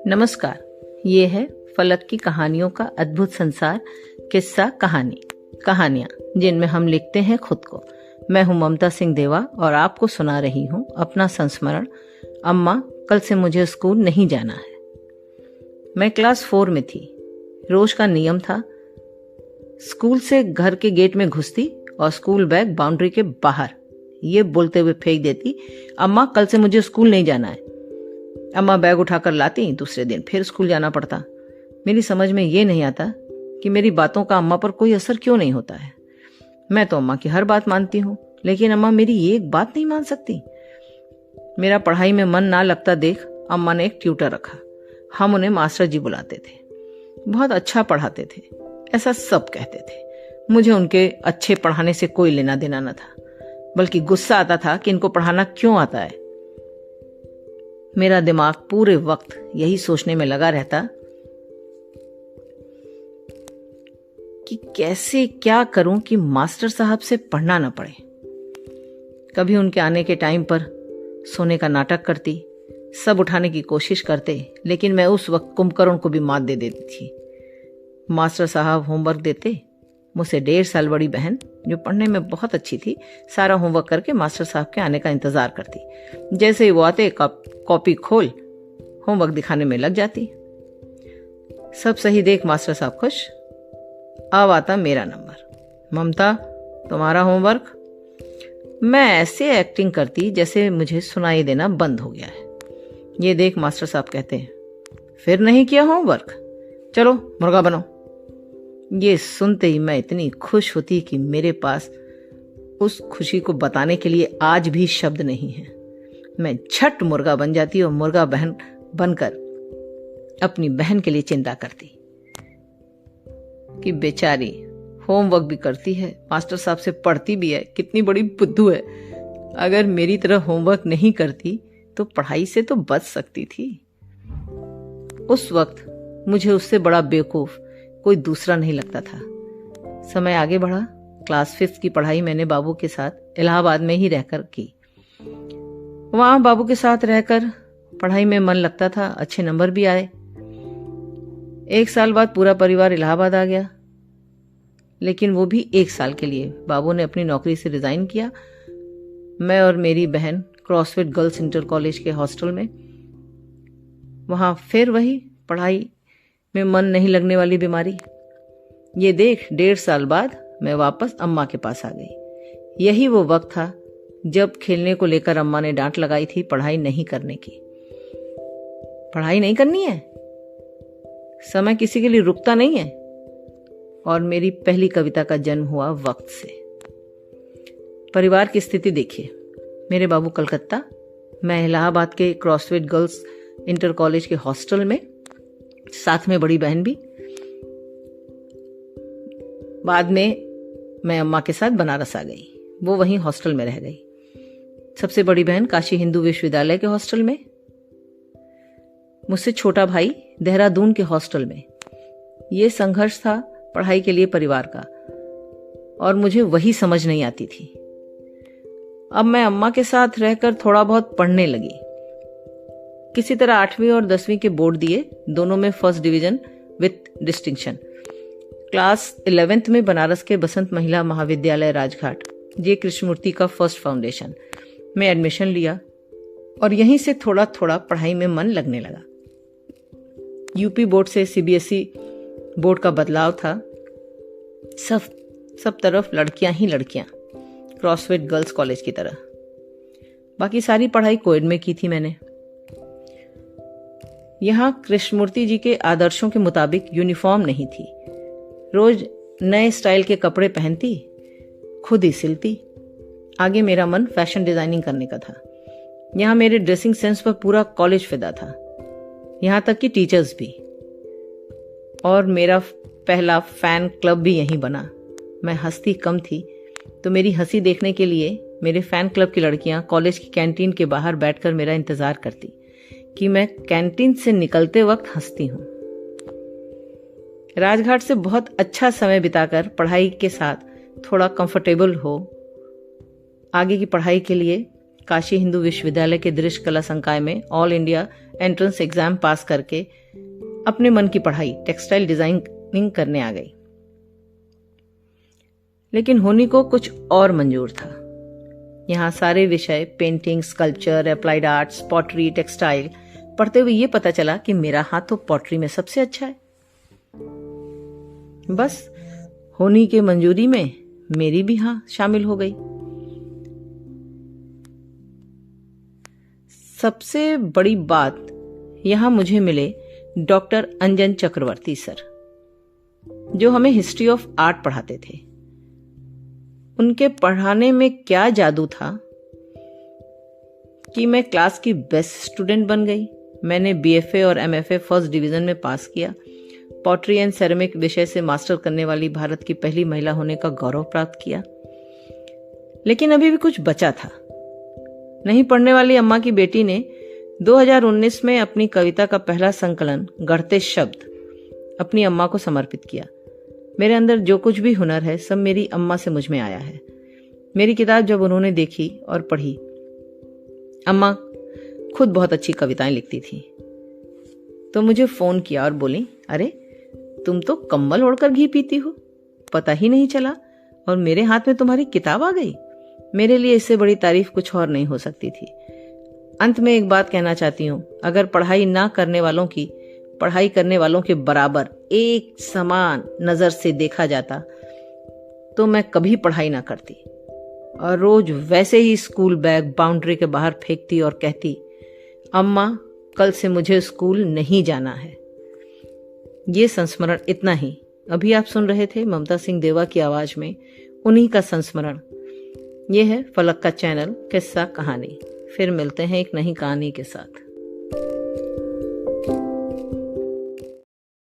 नमस्कार। ये है फलक की कहानियों का अद्भुत संसार, किस्सा कहानियाँ जिनमें हम लिखते हैं खुद को। मैं हूँ ममता सिंह देवा और आपको सुना रही हूँ अपना संस्मरण। अम्मा, कल से मुझे स्कूल नहीं जाना है। मैं क्लास 4 में थी। रोज का नियम था, स्कूल से घर के गेट में घुसती और स्कूल बैग बाउंड्री के बाहर ये बोलते हुए फेंक देती, अम्मा कल से मुझे स्कूल नहीं जाना है। अम्मा बैग उठाकर लाती, दूसरे दिन फिर स्कूल जाना पड़ता। मेरी समझ में ये नहीं आता कि मेरी बातों का अम्मा पर कोई असर क्यों नहीं होता है। मैं तो अम्मा की हर बात मानती हूँ, लेकिन अम्मा मेरी एक बात नहीं मान सकती। मेरा पढ़ाई में मन ना लगता देख अम्मा ने एक ट्यूटर रखा। हम उन्हें मास्टर जी बुलाते थे। बहुत अच्छा पढ़ाते थे, ऐसा सब कहते थे। मुझे उनके अच्छे पढ़ाने से कोई लेना देना न था, बल्कि गुस्सा आता था कि इनको पढ़ाना क्यों आता है। मेरा दिमाग पूरे वक्त यही सोचने में लगा रहता कि कैसे क्या करूं कि मास्टर साहब से पढ़ना न पड़े। कभी उनके आने के टाइम पर सोने का नाटक करती, सब उठाने की कोशिश करते, लेकिन मैं उस वक्त कुंभकर्ण को भी मात दे देती थी। मास्टर साहब होमवर्क देते। मुझसे 1.5 साल बड़ी बहन, जो पढ़ने में बहुत अच्छी थी, सारा होमवर्क करके मास्टर साहब के आने का इंतजार करती। जैसे ही वो आते, कॉपी खोल होमवर्क दिखाने में लग जाती। सब सही देख मास्टर साहब खुश। अब आता मेरा नंबर। ममता, तुम्हारा होमवर्क। मैं ऐसे एक्टिंग करती जैसे मुझे सुनाई देना बंद हो गया है। ये देख मास्टर साहब कहते हैं, फिर नहीं किया होमवर्क, चलो मुर्गा बनो। ये सुनते ही मैं इतनी खुश होती कि मेरे पास उस खुशी को बताने के लिए आज भी शब्द नहीं है। मैं झट मुर्गा बन जाती और मुर्गा बहन बनकर अपनी बहन के लिए चिंता करती कि बेचारी होमवर्क भी करती है, मास्टर साहब से पढ़ती भी है, कितनी बड़ी बुद्धू है। अगर मेरी तरह होमवर्क नहीं करती तो पढ़ाई से तो बच सकती थी। उस वक्त मुझे उससे बड़ा बेवकूफ कोई दूसरा नहीं लगता था। समय आगे बढ़ा। क्लास 5 की पढ़ाई मैंने बाबू के साथ इलाहाबाद में ही रहकर की। वहां बाबू के साथ रहकर पढ़ाई में मन लगता था, अच्छे नंबर भी आए। 1 साल बाद पूरा परिवार इलाहाबाद आ गया, लेकिन वो भी 1 साल के लिए। बाबू ने अपनी नौकरी से रिजाइन किया। मैं और मेरी बहन क्रॉसफिट गर्ल्स इंटर कॉलेज के हॉस्टल में। वहां फिर वही पढ़ाई में मन नहीं लगने वाली बीमारी। ये देख 1.5 साल बाद मैं वापस अम्मा के पास आ गई। यही वो वक्त था जब खेलने को लेकर अम्मा ने डांट लगाई थी, पढ़ाई नहीं करने की। पढ़ाई नहीं करनी है, समय किसी के लिए रुकता नहीं है। और मेरी पहली कविता का जन्म हुआ वक्त से। परिवार की स्थिति देखिए, मेरे बाबू कलकत्ता, मैं इलाहाबाद के क्रॉसफिट गर्ल्स इंटर कॉलेज के हॉस्टल में, साथ में बड़ी बहन भी। बाद में मैं अम्मा के साथ बनारस आ गई, वो वहीं हॉस्टल में रह गई। सबसे बड़ी बहन काशी हिंदू विश्वविद्यालय के हॉस्टल में, मुझसे छोटा भाई देहरादून के हॉस्टल में। ये संघर्ष था पढ़ाई के लिए परिवार का, और मुझे वही समझ नहीं आती थी। अब मैं अम्मा के साथ रहकर थोड़ा बहुत पढ़ने लगी। किसी तरह 8वीं और 10वीं के बोर्ड दिए, दोनों में first division with distinction. Class 11th में बनारस के बसंत महिला महाविद्यालय राजघाट, जे कृष्णमूर्ति का फर्स्ट फाउंडेशन में एडमिशन लिया, और यहीं से थोड़ा थोड़ा पढ़ाई में मन लगने लगा। यूपी बोर्ड से सीबीएसई बोर्ड का बदलाव था। सब तरफ लड़कियां ही लड़कियां, क्रॉसफिट गर्ल्स कॉलेज की तरह। बाकी सारी पढ़ाई कोएड में की थी मैंने। यहाँ कृष्णमूर्ति जी के आदर्शों के मुताबिक यूनिफॉर्म नहीं थी। रोज नए स्टाइल के कपड़े पहनती, खुद ही सिलती। आगे मेरा मन फैशन डिजाइनिंग करने का था। यहाँ मेरे ड्रेसिंग सेंस पर पूरा कॉलेज फिदा था, यहाँ तक कि टीचर्स भी। और मेरा पहला फैन क्लब भी यहीं बना। मैं हंसती कम थी, तो मेरी हंसी देखने के लिए मेरे फैन क्लब की लड़कियां कॉलेज की कैंटीन के बाहर बैठकर मेरा इंतजार करती कि मैं कैंटीन से निकलते वक्त हंसती हूं। राजघाट से बहुत अच्छा समय बिताकर पढ़ाई के साथ थोड़ा कंफर्टेबल हो, आगे की पढ़ाई के लिए काशी हिंदू विश्वविद्यालय के दृश्य कला संकाय में ऑल इंडिया एंट्रेंस एग्जाम पास करके अपने मन की पढ़ाई टेक्सटाइल डिजाइनिंग करने आ गई। लेकिन होनी को कुछ और मंजूर था। यहाँ सारे विषय painting, sculpture, applied arts, pottery, textile पढ़ते हुए ये पता चला कि मेरा हाथ तो पॉटरी में सबसे अच्छा है। बस होनी के मंजूरी में मेरी भी हाँ शामिल हो गई। सबसे बड़ी बात यहां मुझे मिले डॉक्टर अंजन चक्रवर्ती सर, जो हमें हिस्ट्री ऑफ आर्ट पढ़ाते थे। उनके पढ़ाने में क्या जादू था कि मैं क्लास की बेस्ट स्टूडेंट बन गई। मैंने बीएफए और एमएफए फर्स्ट डिवीजन में पास किया। पॉटरी एंड सेरेमिक विषय से मास्टर करने वाली भारत की पहली महिला होने का गौरव प्राप्त किया। लेकिन अभी भी कुछ बचा था। नहीं पढ़ने वाली अम्मा की बेटी ने 2019 में अपनी कविता का पहला संकलन गढ़ते शब्द अपनी अम्मा को समर्पित किया। मेरे अंदर जो कुछ भी हुनर है सब मेरी अम्मा से मुझ में आया है। मेरी किताब जब उन्होंने देखी और पढ़ी, अम्मा खुद बहुत अच्छी कविताएं लिखती थी, तो मुझे फोन किया और बोली, अरे तुम तो कंबल ओढ़कर घी पीती हो, पता ही नहीं चला और मेरे हाथ में तुम्हारी किताब आ गई। मेरे लिए इससे बड़ी तारीफ कुछ और नहीं हो सकती थी। अंत में एक बात कहना चाहती हूँ, अगर पढ़ाई ना करने वालों की पढ़ाई करने वालों के बराबर एक समान नजर से देखा जाता तो मैं कभी पढ़ाई ना करती और रोज वैसे ही स्कूल बैग बाउंड्री के बाहर फेंकती और कहती, अम्मा कल से मुझे स्कूल नहीं जाना है। ये संस्मरण इतना ही। अभी आप सुन रहे थे ममता सिंह देवा की आवाज में उन्हीं का संस्मरण। ये है फलक का चैनल किस्सा कहानी। फिर मिलते हैं एक नई कहानी के साथ।